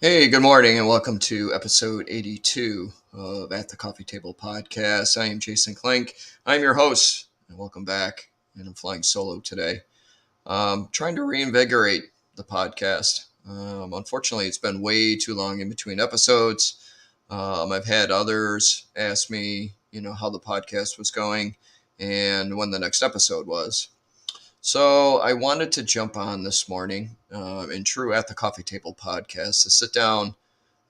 Hey, good morning, and welcome to episode 82 of At the Coffee Table podcast. I am Jason Klink. I'm your host, and welcome back. And I'm flying solo today. Trying to reinvigorate the podcast. Unfortunately, it's been way too long in between episodes. I've had others ask me, how the podcast was going and when the next episode was. So I wanted to jump on this morning in true At the Coffee Table podcast to sit down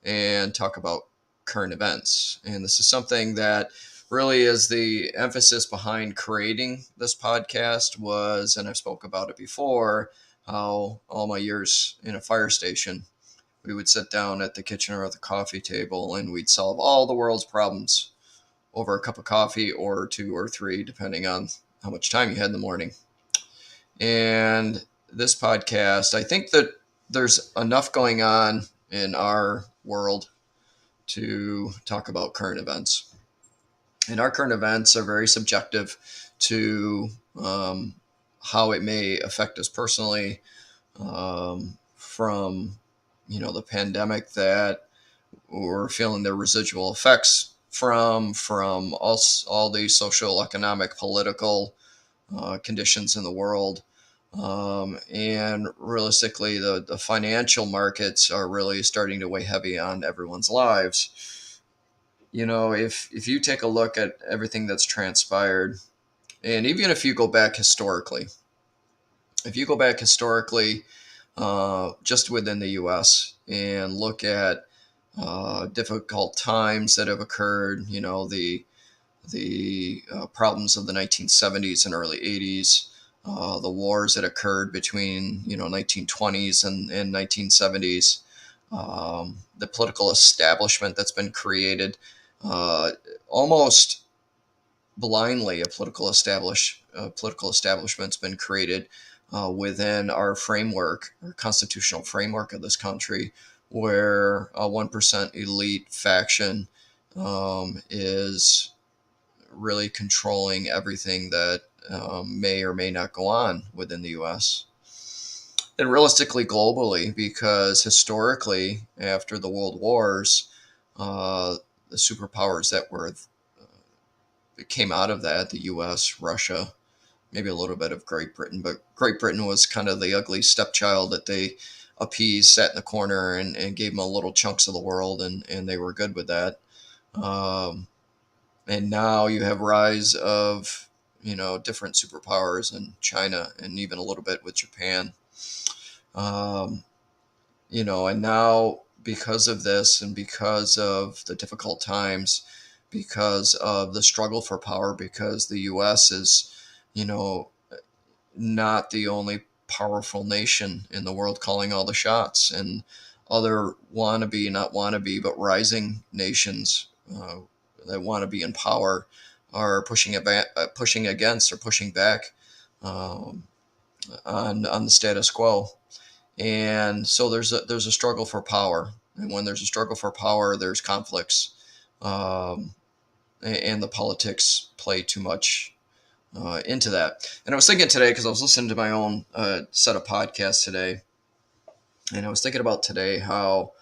and talk about current events. And this is something that really is the emphasis behind creating this podcast was, and I've spoke about it before, how all my years in a fire station, we would sit down at the kitchen or at the coffee table and we'd solve all the world's problems over a cup of coffee or two or three, depending on how much time you had in the morning. And this podcast, I think that there's enough going on in our world to talk about current events. And our current events are very subjective to how it may affect us personally, from the pandemic that we're feeling the residual effects from all the social, economic, political conditions in the world. And realistically, the financial markets are really starting to weigh heavy on everyone's lives. If you take a look at everything that's transpired, and even if you go back historically, just within the U.S. and look at difficult times that have occurred, the problems of the 1970s and early 80s, the wars that occurred between 1920s and 1970s, the political establishment that's been created, almost blindly political establishment's been created within our constitutional framework of this country, where a 1% elite faction is really controlling everything that may or may not go on within the U.S. and realistically globally, because historically, after the World Wars, the superpowers that came out of that, the U.S., Russia, maybe a little bit of Great Britain, but Great Britain was kind of the ugly stepchild that they appeased, sat in the corner, and gave them a little chunks of the world, and they were good with that. Um, and now you have rise of different superpowers in China and even a little bit with Japan. um, and now, because of this and because of the difficult times, because of the struggle for power, because the US is you know not the only powerful nation in the world calling all the shots, and other wannabe, not wannabe, but rising nations that want to be in power are pushing against or pushing back um, on the status quo. And so there's a struggle for power, and when there's a struggle for power, there's conflicts, um, and the politics play too much into that. And I was thinking today, because I was listening to my own set of podcasts today, and I was thinking about today how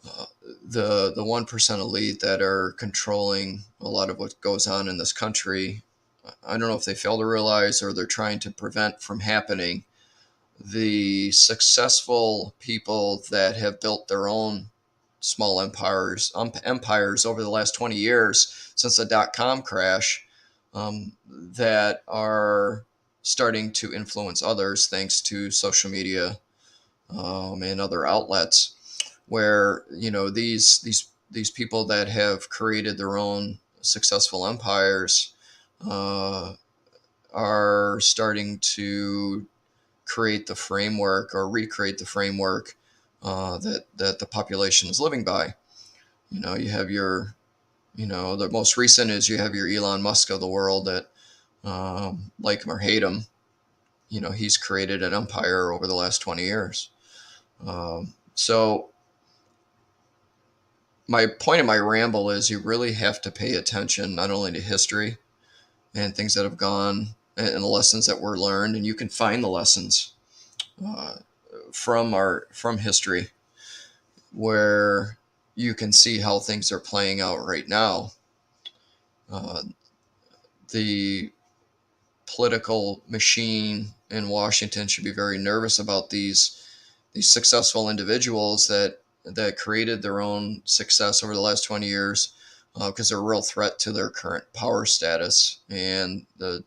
uh, the 1% elite that are controlling a lot of what goes on in this country, I don't know if they fail to realize or they're trying to prevent from happening. The successful people that have built their own small empires over the last 20 years since the dot-com crash, that are starting to influence others thanks to social media, and other outlets, where these people that have created their own successful empires uh, are starting to create the framework or recreate the framework that the population is living by. You have the most recent is you have your Elon Musk of the world that, like him or hate him, he's created an empire over the last 20 years. So my point of my ramble is you really have to pay attention not only to history and things that have gone and the lessons that were learned, and you can find the lessons uh, from history. where you can see how things are playing out right now. Uh, the political machine in Washington should be very nervous about these successful individuals that created their own success over the last 20 years, because they're a real threat to their current power status. And the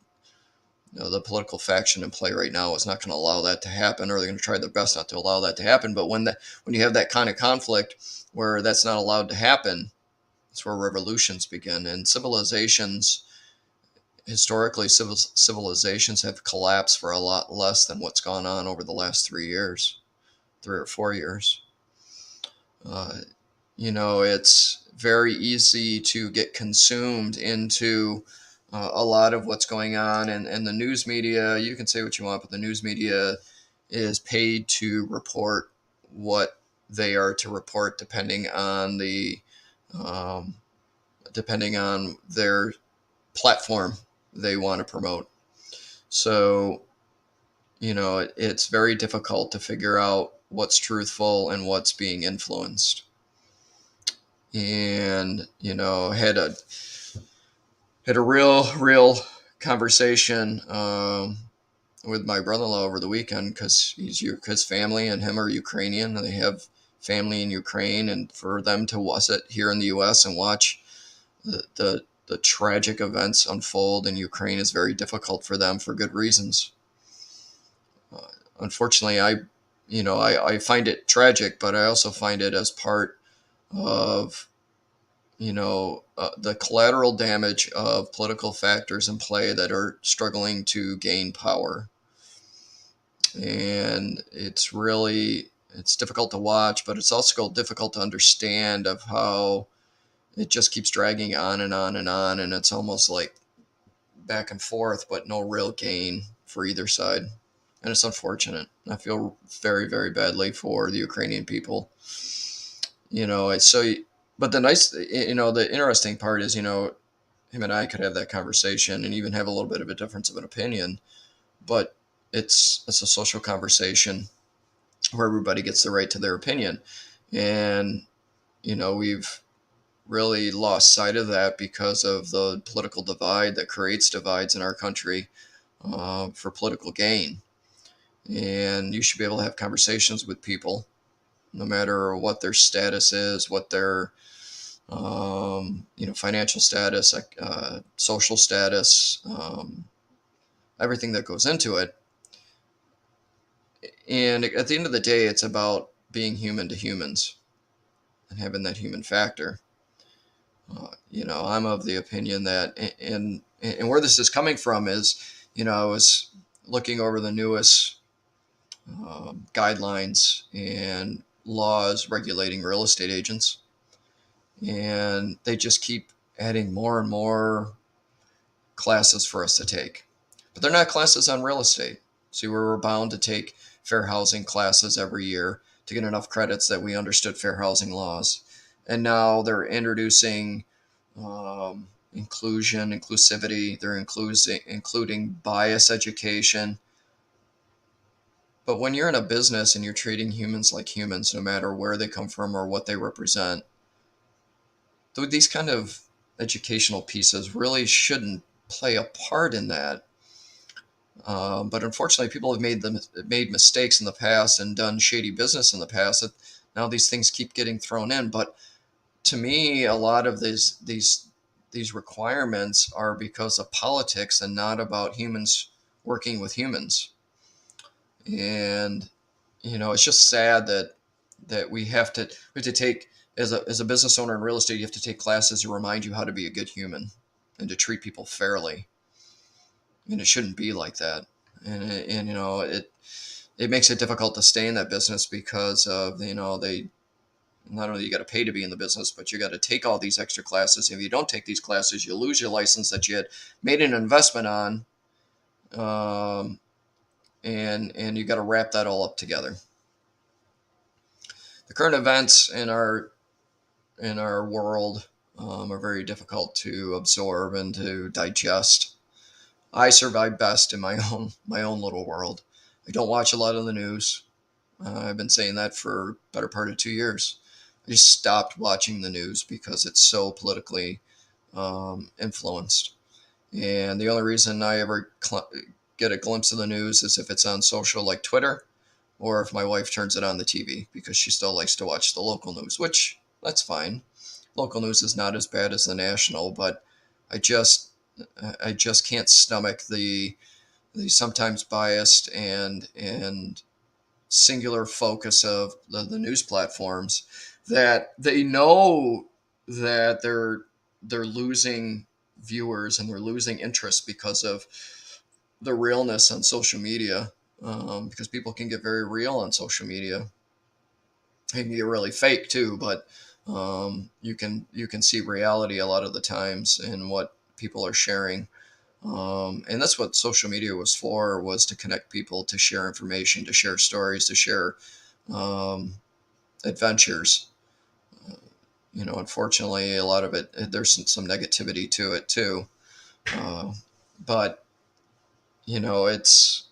political faction in play right now is not going to allow that to happen, or they're going to try their best not to allow that to happen. But when you have that kind of conflict where that's not allowed to happen, that's where revolutions begin. And historically, civilizations have collapsed for a lot less than what's gone on over the last 3 years, 3 or 4 years. Uh, it's very easy to get consumed into a lot of what's going on, and the news media. You can say what you want, but the news media is paid to report what they are to report, um, depending on their platform they want to promote. So, it's very difficult to figure out what's truthful and what's being influenced. And had a real conversation with my brother-in-law over the weekend, because his family and him are Ukrainian, and they have family in Ukraine, and for them to sit here in the U.S. and watch the tragic events unfold in Ukraine is very difficult for them for good reasons. Unfortunately, I find it tragic, but I also find it as part of the collateral damage of political factors in play that are struggling to gain power. And it's difficult to watch, but it's also difficult to understand of how it just keeps dragging on and on and on, and it's almost like back and forth, but no real gain for either side. And it's unfortunate. I feel very, very badly for the Ukrainian people. It's so, but the interesting part is, him and I could have that conversation and even have a little bit of a difference of an opinion, but it's a social conversation where everybody gets the right to their opinion. And, we've really lost sight of that because of the political divide that creates divides in our country for political gain. And you should be able to have conversations with people, no matter what their status is, what their financial status, social status, everything that goes into it. And at the end of the day, it's about being human to humans and having that human factor. I'm of the opinion that, and where this is coming from is, I was looking over the newest guidelines and laws regulating real estate agents, and they just keep adding more and more classes for us to take. But they're not classes on real estate. See, we were bound to take fair housing classes every year to get enough credits that we understood fair housing laws. And now they're introducing inclusivity. They're including bias education. But when you're in a business and you're treating humans like humans, no matter where they come from or what they represent, these kind of educational pieces really shouldn't play a part in that. But unfortunately, people have made mistakes in the past and done shady business in the past. That now these things keep getting thrown in. But to me, a lot of these requirements are because of politics and not about humans working with humans. And it's just sad that we have to take, as a business owner in real estate, you have to take classes to remind you how to be a good human and to treat people fairly. And it shouldn't be like that. And it makes it difficult to stay in that business because of they not only you got to pay to be in the business, but you got to take all these extra classes. If you don't take these classes, you lose your license that you had made an investment on, and you got to wrap that all up together. The current events in our world are very difficult to absorb and to digest. I survive best in my own little world. I don't watch a lot of the news. I've been saying that for better part of 2 years. I just stopped watching the news because it's so politically influenced. And the only reason I ever get a glimpse of the news is if it's on social like Twitter, or if my wife turns it on the TV, because she still likes to watch the local news, which that's fine. Local news is not as bad as the national, but I just I just can't stomach the sometimes biased and singular focus of the news platforms, that they know that they're losing viewers and they're losing interest because of the realness on social media, because people can get very real on social media. It can get really fake too, but you can see reality a lot of the times in what people are sharing. And that's what social media was for, was to connect people, to share information, to share stories, to share um, adventures. Unfortunately, a lot of it, there's some negativity to it too. Uh, but it's,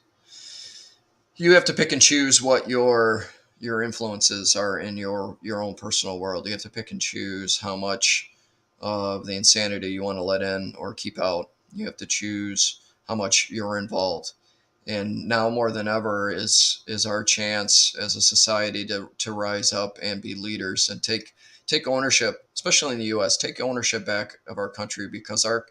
you have to pick and choose what your influences are in your own personal world. You have to pick and choose how much of the insanity you want to let in or keep out. You have to choose how much you're involved. And now more than ever is our chance as a society to rise up and be leaders and take ownership, especially in the US, take ownership back of our country, because our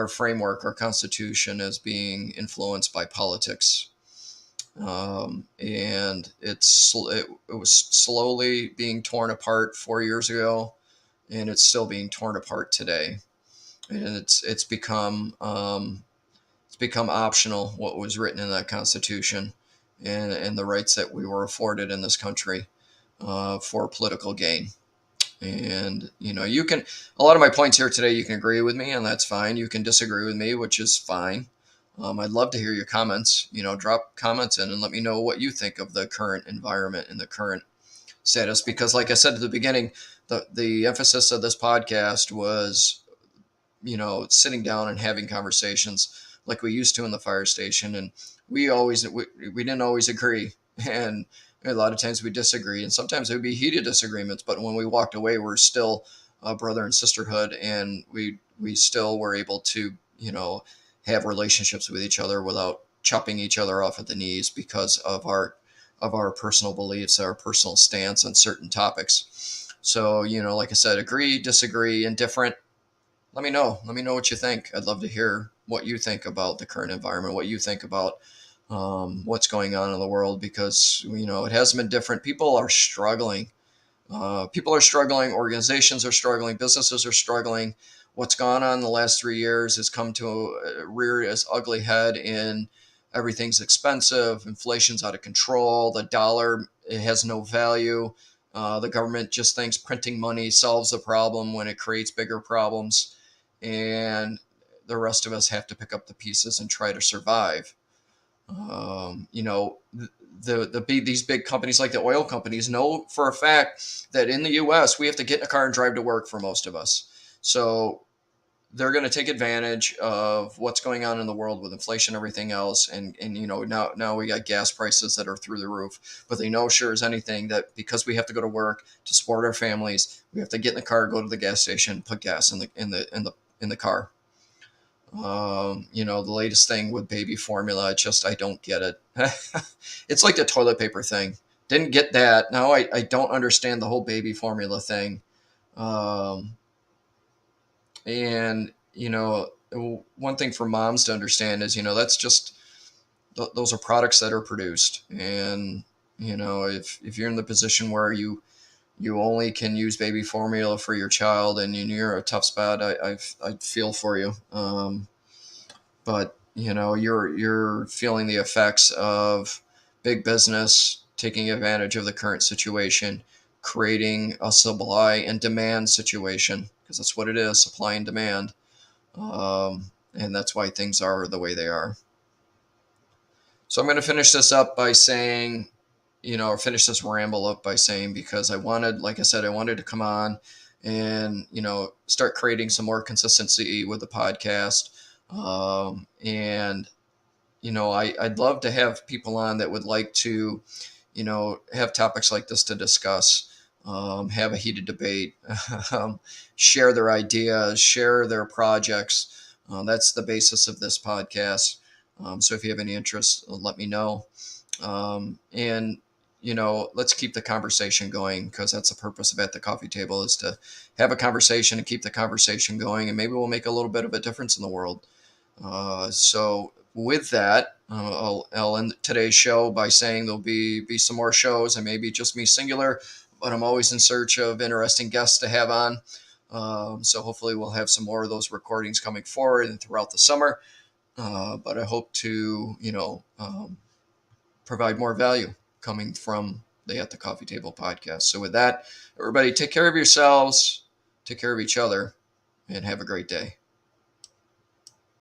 framework, our constitution, is being influenced by politics. And it was slowly being torn apart 4 years ago, and it's still being torn apart today. And it's become optional what was written in that Constitution, and the rights that we were afforded in this country for political gain. And you can, a lot of my points here today, you can agree with me, and that's fine. You can disagree with me, which is fine. I'd love to hear your comments. Drop comments in and let me know what you think of the current environment and the current status. Because, like I said at the beginning, the emphasis of this podcast was, sitting down and having conversations like we used to in the fire station. And we didn't always agree. And a lot of times we disagree, and sometimes it would be heated disagreements. But when we walked away, we're still a brother and sisterhood, and we still were able to, have relationships with each other without chopping each other off at the knees because of our personal beliefs, our personal stance on certain topics. So, like I said, agree, disagree, indifferent, let me know. Let me know what you think. I'd love to hear what you think about the current environment, what you think about what's going on in the world, because it hasn't been different. People are struggling. People are struggling. Organizations are struggling. Businesses are struggling. What's gone on in the last 3 years has come to rear its ugly head in everything's expensive. Inflation's out of control. The dollar, it has no value. The government just thinks printing money solves the problem when it creates bigger problems, and the rest of us have to pick up the pieces and try to survive. Um, you know, these big companies like the oil companies know for a fact that in the U.S. we have to get in a car and drive to work for most of us. So they're going to take advantage of what's going on in the world with inflation and everything else. And now we got gas prices that are through the roof. But they know sure as anything that because we have to go to work to support our families, we have to get in the car, go to the gas station, put gas in the car. The latest thing with baby formula, I don't get it. It's like the toilet paper thing. Didn't get that. Now I don't understand the whole baby formula thing. Um, and one thing for moms to understand is, that's just those are products that are produced. And if you're in the position where you only can use baby formula for your child and you're a tough spot, I feel for you. But you're feeling the effects of big business taking advantage of the current situation, creating a supply and demand situation, because that's what it is, supply and demand. And that's why things are the way they are. So I'm going to finish this up by saying, or finish this ramble up by saying, because like I said, I wanted to come on and, start creating some more consistency with the podcast. And I'd love to have people on that would like to, have topics like this to discuss. have a heated debate, share their ideas, share their projects. That's the basis of this podcast. So if you have any interest, let me know. And let's keep the conversation going, because that's the purpose of At the Coffee Table, is to have a conversation and keep the conversation going, and maybe we'll make a little bit of a difference in the world. So with that, I'll end today's show by saying there'll be some more shows, and maybe just me singular, but I'm always in search of interesting guests to have on. So hopefully we'll have some more of those recordings coming forward and throughout the summer. But I hope to, provide more value coming from the At the Coffee Table podcast. So with that, everybody, take care of yourselves, take care of each other, and have a great day.